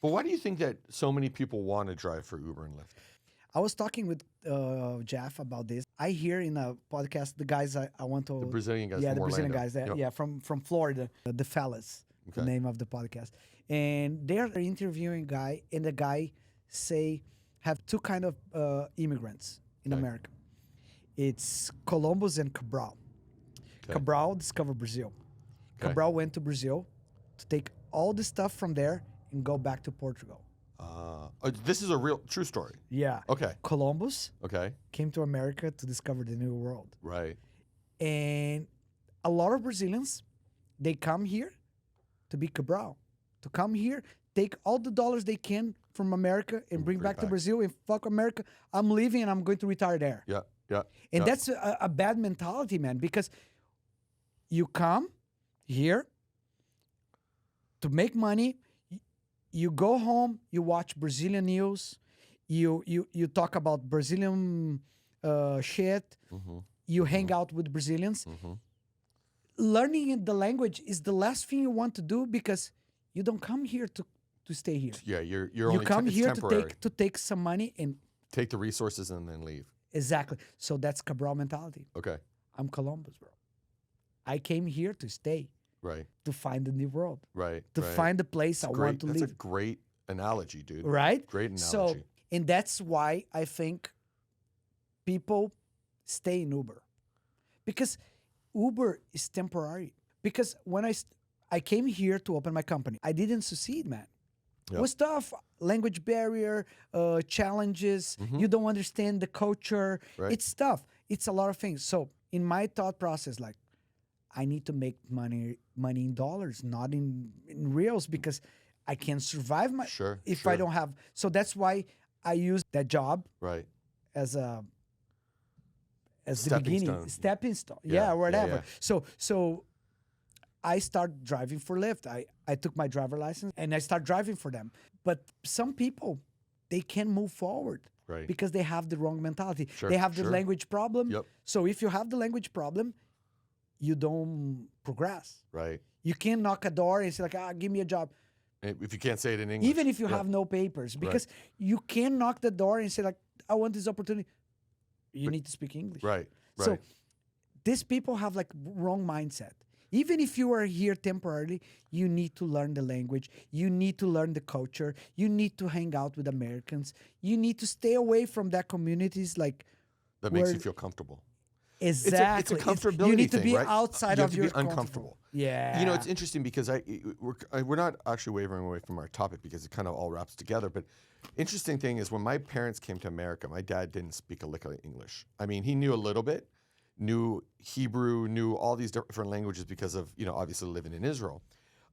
But why do you think that so many people want to drive for Uber and Lyft? I was talking with Jeff about this. I hear in a podcast the guys I want to The Brazilian guys yeah from the Brazilian Orlando. guys that Yep. yeah from Florida, the fellas, the Okay. name of the podcast, and they're interviewing a guy, and the guy say have two kind of immigrants in Okay. America. It's Columbus and Cabral. Okay. Cabral discovered Brazil. Okay. Cabral went to Brazil to take all the stuff from there and go back to Portugal. This is a real true story. Yeah. Okay. Columbus Okay. came to America to discover the new world. Right. And a lot of Brazilians, they come here to be Cabral, to come here, take all the dollars they can from America and bring back to Brazil and fuck America. I'm leaving and I'm going to retire there. Yeah. Yeah. And yeah. that's a bad mentality, man, because you come here to make money, you go home, you watch Brazilian news, you talk about Brazilian shit, you hang out with Brazilians. Learning the language is the last thing you want to do because you don't come here to stay here. Yeah. You're You only come it's here temporary. to take some money and Take the resources and then leave. exactly. So that's Cabral mentality. Okay. I'm Columbus, bro. I came here to stay, Right. to find the new world, Right. to right. find the place I want to That's live. a great analogy, dude. Right? Great analogy. So, and that's why I think people stay in Uber. Because Uber is temporary. Because when I came here to open my company, I didn't succeed, man. It Yep. was tough. Language barrier, challenges. You don't understand the culture. Right. It's tough. It's a lot of things. So in my thought process, like, I need to make money in dollars, not in reals, because I can't survive Sure. if I sure. don't have. So that's why I use that job Right. as the Stepping beginning, stone. stepping stone. Yeah, Yeah, yeah, whatever. yeah. So I start driving for Lyft. I took my driver license and I start driving for them. But some people, they can't move forward Right. because they have the wrong mentality. Sure, They have the sure. language problem. Yep. So if you have the language problem, you don't progress. Right. You can't knock a door and say like, give me a job. If you can't say it in English. Even if you Yeah. have no papers, because you can knock the door and say like, I want this opportunity. You need to speak English. Right. Right. So these people have like wrong mindset. Even if you are here temporarily, you need to learn the language. You need to learn the culture. You need to hang out with Americans. You need to stay away from that communities like that makes where- you feel comfortable. exactly. It's a comfortability you need to thing, be right? outside You of have to your be uncomfortable. Yeah. You know, it's interesting because we're not actually wavering away from our topic because it kind of all wraps together. But interesting thing is when my parents came to America, my dad didn't speak a lick of English. I mean, he knew a little bit, knew Hebrew, knew all these different languages because of, you know, obviously living in Israel.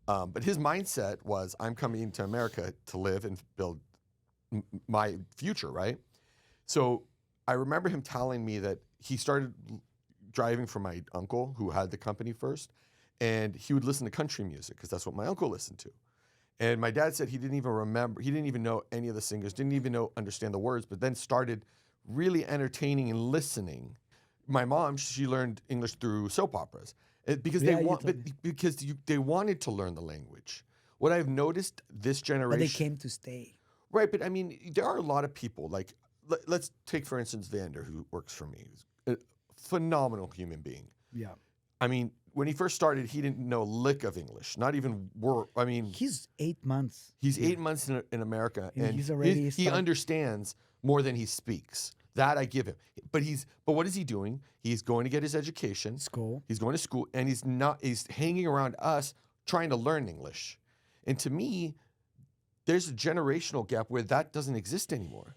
But his mindset was, I'm coming to America to live and build my future, right? So I remember him telling me that he started driving for my uncle who had the company first, and he would listen to country music because that's what my uncle listened to. And my dad said he didn't even remember, he didn't even know any of the singers, didn't even understand the words, but then started really entertaining and listening. My mom, she learned English through soap operas because Yeah, they you want, told me. because they wanted to learn the language. What I've noticed this generation, but they came to stay. right? But I mean, there are a lot of people. Like, let's take for instance Vander, who works for me. He's a phenomenal human being. Yeah. I mean, when he first started, he didn't know a lick of English, not even word. I mean, He's 8 months. he's 8 months in America, And and he's already he start- understands more than he speaks. That I give him. But what is he doing? He's going to get his education. School. He's going to school, and he's hanging around us trying to learn English. And to me, there's a generational gap where that doesn't exist anymore.